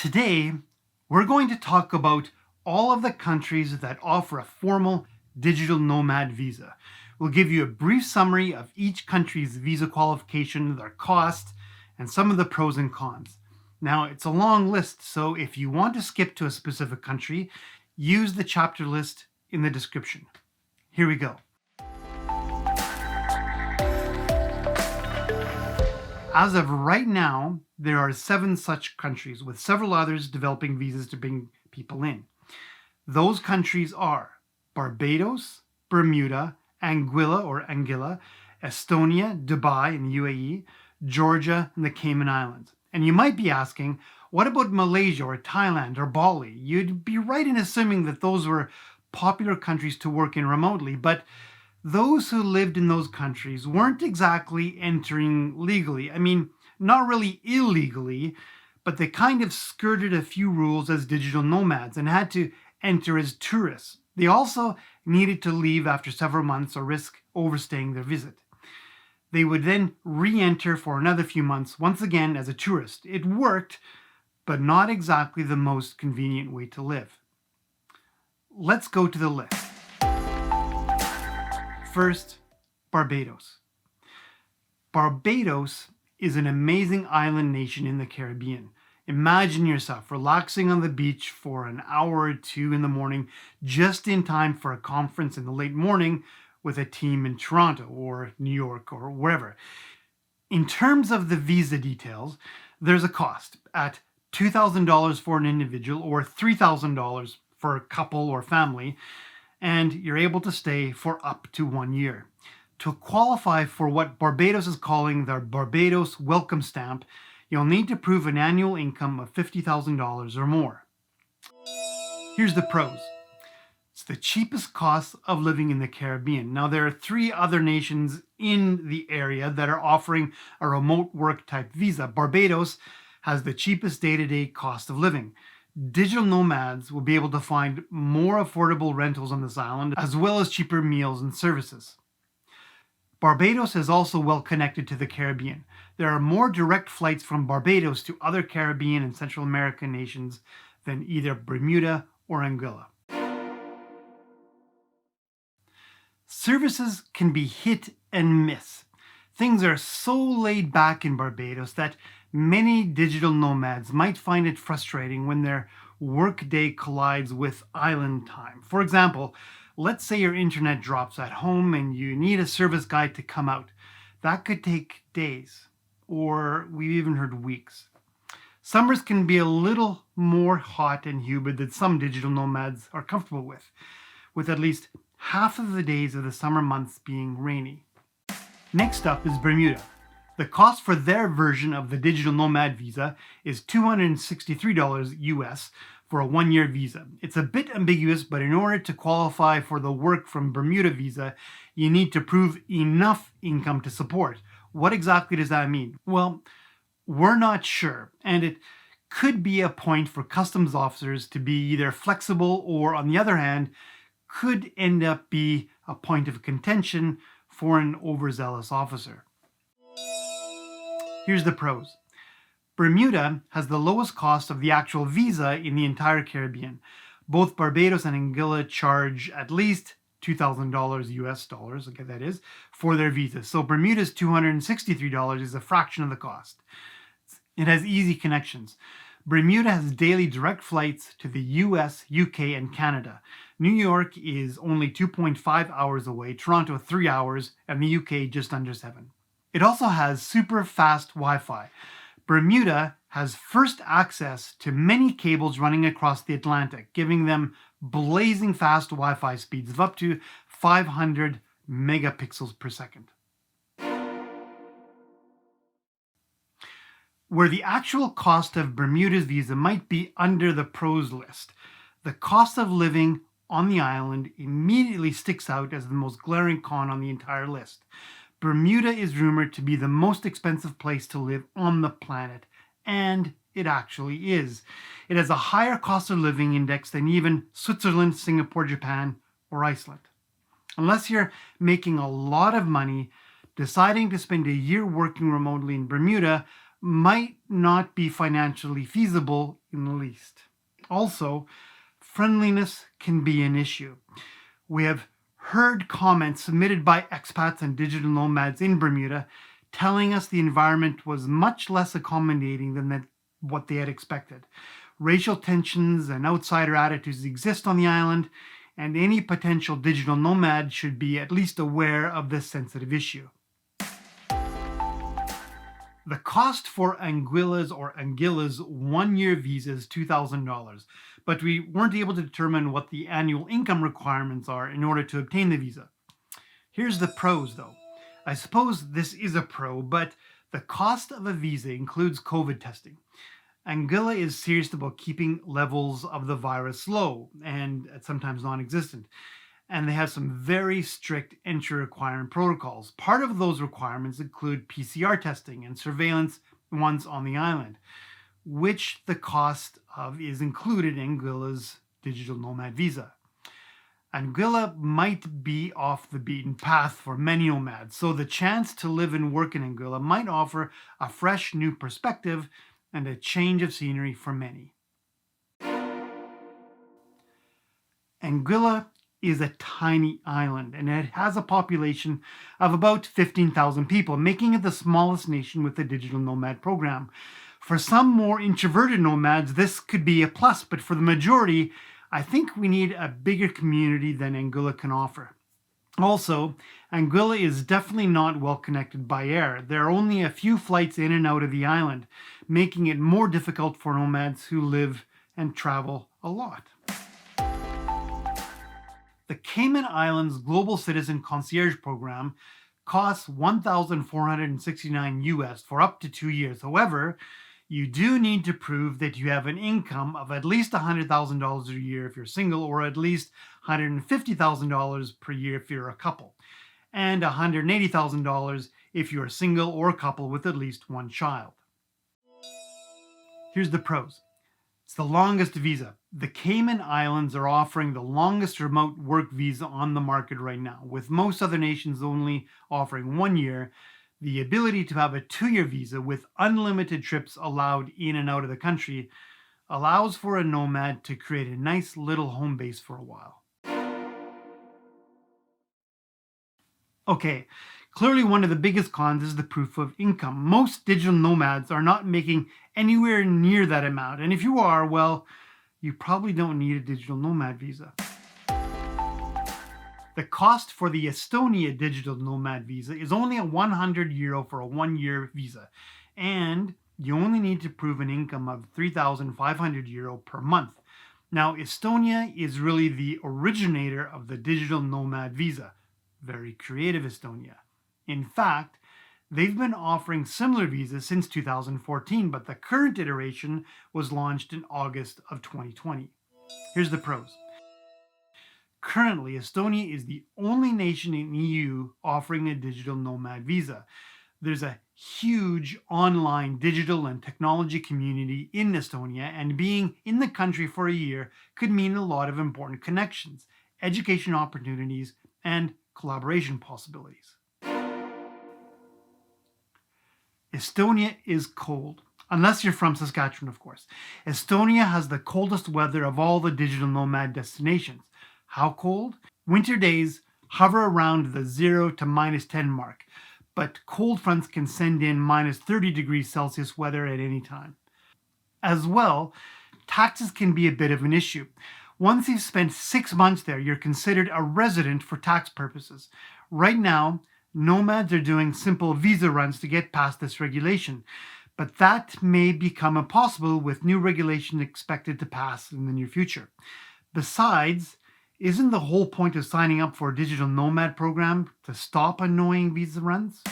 Today, we're going to talk about all of the countries that offer a formal digital nomad visa. We'll give you a brief summary of each country's visa qualification, their cost, and some of the pros and cons. Now, it's a long list, so if you want to skip to a specific country, use the chapter list in the description. Here we go. As of right now, there are 7 such countries, with several others developing visas to bring people in. Those countries are Barbados, Bermuda, Anguilla, Estonia, Dubai in the UAE, Georgia, and the Cayman Islands. And you might be asking, what about Malaysia or Thailand or Bali? You'd be right in assuming that those were popular countries to work in remotely, but those who lived in those countries weren't exactly entering legally. I mean, not really illegally, but they kind of skirted a few rules as digital nomads and had to enter as tourists. They also needed to leave after several months or risk overstaying their visit. They would then re-enter for another few months, once again as a tourist. It worked, but not exactly the most convenient way to live. Let's go to the list. First, Barbados. Barbados is an amazing island nation in the Caribbean. Imagine yourself relaxing on the beach for an hour or two in the morning, just in time for a conference in the late morning with a team in Toronto or New York or wherever. In terms of the visa details, there's a cost at $2,000 for an individual or $3,000 for a couple or family, and you're able to stay for up to 1 year. To qualify for what Barbados is calling their Barbados Welcome Stamp, you'll need to prove an annual income of $50,000 or more. Here's the pros. It's the cheapest cost of living in the Caribbean. Now, there are 3 other nations in the area that are offering a remote work type visa. Barbados has the cheapest day-to-day cost of living. Digital nomads will be able to find more affordable rentals on this island, as well as cheaper meals and services. Barbados is also well connected to the Caribbean. There are more direct flights from Barbados to other Caribbean and Central American nations than either Bermuda or Anguilla. Services can be hit and miss. Things are so laid back in Barbados that many digital nomads might find it frustrating when their workday collides with island time. For example, let's say your internet drops at home and you need a service guy to come out. That could take days, or we've even heard weeks. Summers can be a little more hot and humid than some digital nomads are comfortable with at least half of the days of the summer months being rainy. Next up is Bermuda. The cost for their version of the digital nomad visa is $263 US for a 1-year visa. It's a bit ambiguous, but in order to qualify for the work from Bermuda visa, you need to prove enough income to support. What exactly does that mean? Well, we're not sure, and it could be a point for customs officers to be either flexible or, on the other hand, could end up be a point of contention for an overzealous officer. Here's the pros. Bermuda has the lowest cost of the actual visa in the entire Caribbean. Both Barbados and Anguilla charge at least $2,000 US dollars, okay, that is, for their visas. So Bermuda's $263 is a fraction of the cost. It has easy connections. Bermuda has daily direct flights to the US, UK, and Canada. New York is only 2.5 hours away, Toronto 3 hours, and the UK just under 7. It also has super fast Wi-Fi. Bermuda has first access to many cables running across the Atlantic, giving them blazing fast Wi-Fi speeds of up to 500 megapixels per second. Where the actual cost of Bermuda's visa might be under the pros list, the cost of living on the island immediately sticks out as the most glaring con on the entire list. Bermuda is rumored to be the most expensive place to live on the planet, and it actually is. It has a higher cost of living index than even Switzerland, Singapore, Japan, or Iceland. Unless you're making a lot of money, deciding to spend a year working remotely in Bermuda might not be financially feasible in the least. Also, friendliness can be an issue. We have heard comments submitted by expats and digital nomads in Bermuda telling us the environment was much less accommodating than what they had expected. Racial tensions and outsider attitudes exist on the island, and any potential digital nomad should be at least aware of this sensitive issue. The cost for Anguilla's 1-year visa is $2,000, but we weren't able to determine what the annual income requirements are in order to obtain the visa. Here's the pros though. I suppose this is a pro, but the cost of a visa includes COVID testing. Anguilla is serious about keeping levels of the virus low and sometimes non-existent. And they have some very strict entry requirement protocols. Part of those requirements include PCR testing and surveillance once on the island, which the cost of is included in Anguilla's digital nomad visa. Anguilla might be off the beaten path for many nomads, so the chance to live and work in Anguilla might offer a fresh new perspective and a change of scenery for many. Anguilla is a tiny island, and it has a population of about 15,000 people, making it the smallest nation with the digital nomad program. For some more introverted nomads, this could be a plus, but for the majority, I think we need a bigger community than Anguilla can offer. Also, Anguilla is definitely not well connected by air. There are only a few flights in and out of the island, making it more difficult for nomads who live and travel a lot. The Cayman Islands Global Citizen Concierge Program costs $1,469 US for up to 2 years. However, you do need to prove that you have an income of at least $100,000 a year if you're single, or at least $150,000 per year if you're a couple, and $180,000 if you're single or a couple with at least one child. Here's the pros. It's the longest visa. The Cayman Islands are offering the longest remote work visa on the market right now, with most other nations only offering 1 year. The ability to have a 2-year visa with unlimited trips allowed in and out of the country allows for a nomad to create a nice little home base for a while. Okay, clearly one of the biggest cons is the proof of income. Most digital nomads are not making anywhere near that amount, and if you are, well, you probably don't need a digital nomad visa. The cost for the Estonia digital nomad visa is only €100 for a 1-year visa, and you only need to prove an income of €3,500 per month. Now, Estonia is really the originator of the digital nomad visa. Very creative, Estonia. In fact, they've been offering similar visas since 2014, but the current iteration was launched in August of 2020. Here's the pros. Currently, Estonia is the only nation in the EU offering a digital nomad visa. There's a huge online digital and technology community in Estonia, and being in the country for a year could mean a lot of important connections, education opportunities, and collaboration possibilities. Estonia is cold. Unless you're from Saskatchewan, of course. Estonia has the coldest weather of all the digital nomad destinations. How cold? Winter days hover around the 0 to -10 mark, but cold fronts can send in -30 degrees Celsius weather at any time. As well, taxes can be a bit of an issue. Once you've spent 6 months there, you're considered a resident for tax purposes. Right now, nomads are doing simple visa runs to get past this regulation, but that may become impossible with new regulation expected to pass in the near future. Besides, isn't the whole point of signing up for a digital nomad program to stop annoying visa runs?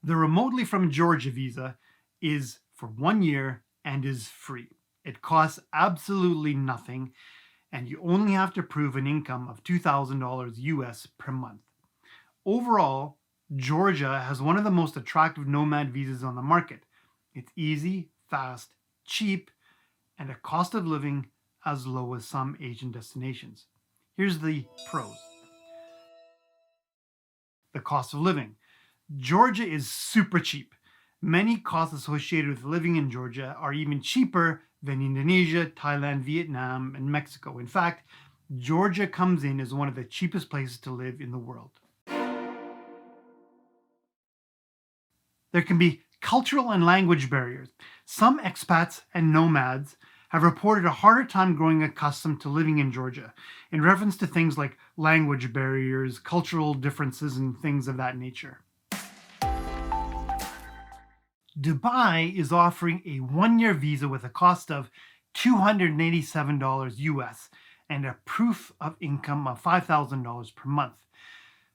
The Remotely from Georgia visa is for 1 year and is free. It costs absolutely nothing, and you only have to prove an income of $2,000 US per month. Overall, Georgia has one of the most attractive nomad visas on the market. It's easy, fast, cheap, and a cost of living as low as some Asian destinations. Here's the pros. The cost of living. Georgia is super cheap. Many costs associated with living in Georgia are even cheaper than Indonesia, Thailand, Vietnam, and Mexico. In fact, Georgia comes in as one of the cheapest places to live in the world. There can be cultural and language barriers. Some expats and nomads have reported a harder time growing accustomed to living in Georgia in reference to things like language barriers, cultural differences, and things of that nature. Dubai is offering a 1-year visa with a cost of $287 US and a proof of income of $5,000 per month.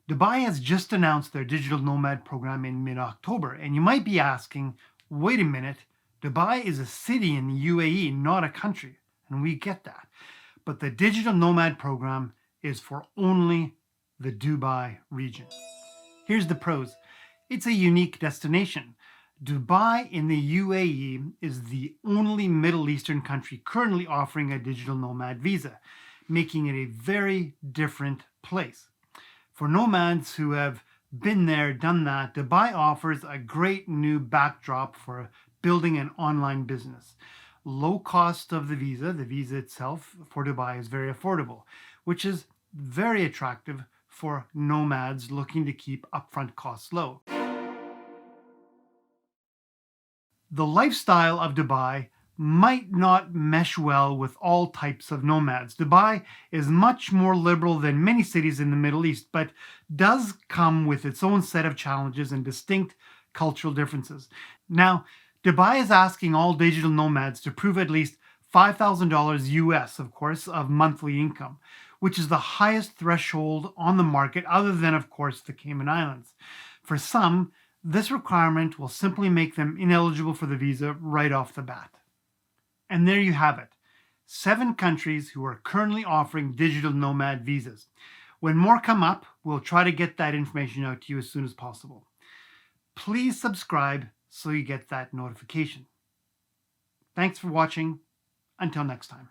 Dubai has just announced their Digital Nomad program in mid-October, and you might be asking, wait a minute, Dubai is a city in the UAE, not a country, and we get that. But the Digital Nomad program is for only the Dubai region. Here's the pros. It's a unique destination. Dubai in the UAE is the only Middle Eastern country currently offering a digital nomad visa, making it a very different place. For nomads who have been there, done that, Dubai offers a great new backdrop for building an online business. Low cost of the visa itself for Dubai is very affordable, which is very attractive for nomads looking to keep upfront costs low. The lifestyle of Dubai might not mesh well with all types of nomads. Dubai is much more liberal than many cities in the Middle East, but does come with its own set of challenges and distinct cultural differences. Now, Dubai is asking all digital nomads to prove at least $5,000 US, of course, of monthly income, which is the highest threshold on the market other than, of course, the Cayman Islands. For some, this requirement will simply make them ineligible for the visa right off the bat. And there you have it, 7 countries who are currently offering digital nomad visas. When more come up, we'll try to get that information out to you as soon as possible. Please subscribe so you get that notification. Thanks for watching. Until next time.